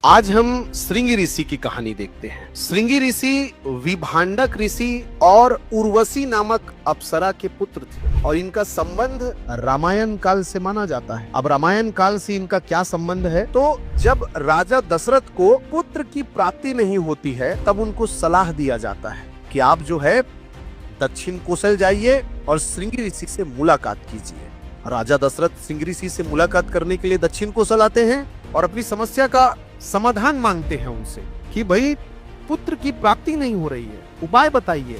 आज हम श्रृंगी ऋषि की कहानी देखते हैं। श्रृंगी ऋषि विभांडक ऋषि और उर्वशी नामक अप्सरा के पुत्र थे और इनका संबंध रामायण काल से माना जाता है। अब रामायण काल से इनका क्या संबंध है, तो जब राजा दशरथ को पुत्र की प्राप्ति नहीं होती है तब उनको सलाह दिया जाता है कि आप जो है दक्षिण कोसल जाइए और श्रृंगी ऋषि से मुलाकात कीजिए। राजा दशरथ श्रृंगी ऋषि से मुलाकात करने के लिए दक्षिण कोसल आते हैं और अपनी समस्या का समाधान मांगते हैं उनसे कि भाई पुत्र की प्राप्ति नहीं हो रही है, उपाय बताइए।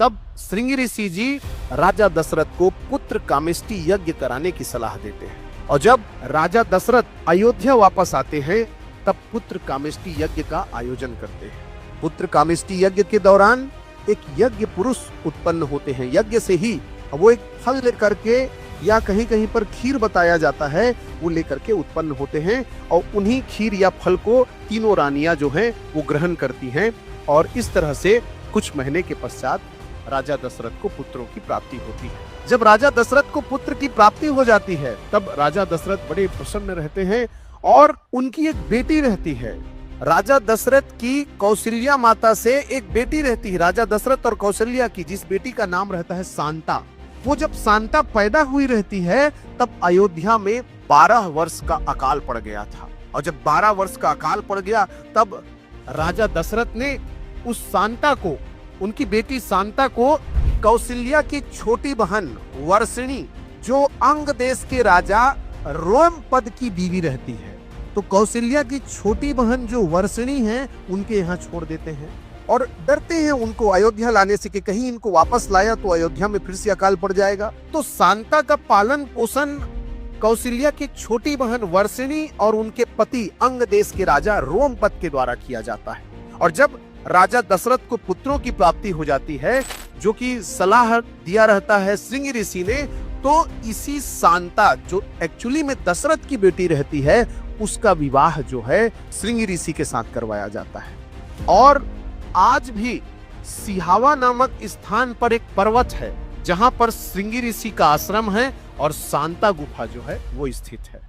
तब श्रृंगी ऋषि जी राजा दशरथ को पुत्र कामेष्टि यज्ञ कराने की सलाह देते हैं और जब राजा दशरथ अयोध्या वापस आते हैं तब पुत्र कामेष्टि यज्ञ का आयोजन करते हैं। पुत्र कामेष्टि यज्ञ के दौरान एक यज्ञ पुरुष उत्पन्न होते हैं। यज्ञ से ही वो एक फल लेकर के या कहीं कहीं पर खीर बताया जाता है, वो लेकर के उत्पन्न होते हैं और उन्हीं खीर या फल को तीनों रानियां जो हैं वो ग्रहण करती हैं और इस तरह से कुछ महीने के पश्चात राजा दशरथ को पुत्रों की प्राप्ति होती है। जब राजा दशरथ को पुत्र की प्राप्ति हो जाती है तब राजा दशरथ बड़े प्रसन्न रहते हैं और उनकी एक बेटी रहती है। राजा दशरथ की कौशल्या माता से एक बेटी रहती है, राजा दशरथ और कौशल्या की, जिस बेटी का नाम रहता है शांता। वो जब शांता पैदा हुई रहती है तब अयोध्या में 12 वर्ष का अकाल पड़ गया था और जब 12 वर्ष का अकाल पड़ गया तब राजा दशरथ ने उस शांता को, उनकी बेटी शांता को कौशल्या की छोटी बहन वर्षिणी, जो अंग देश के राजा रोमपद की बीवी रहती है, तो कौशल्या की छोटी बहन जो वर्षिणी है उनके यहाँ छोड़ देते हैं और डरते हैं उनको अयोध्या लाने से कि कहीं इनको वापस लाया तो अयोध्या में फिर से अकाल पड़ जाएगा। तो शांता का पालन पोषण कौशल्या की छोटी बहन वर्षिणी और उनके पति अंग देश के राजा रोमपद के द्वारा किया जाता है। और जब राजा दशरथ को पुत्रों की प्राप्ति हो जाती है, जो कि सलाह दिया रहता है श्रृंगी ऋषि ने, तो इसी शांता जो एक्चुअली में दशरथ की बेटी रहती है उसका विवाह जो है श्रृंगी ऋषि के साथ करवाया जाता है। और आज भी सिहावा नामक स्थान पर एक पर्वत है जहां पर श्रृंगी ऋषि का आश्रम है और शांता गुफा जो है वो स्थित है।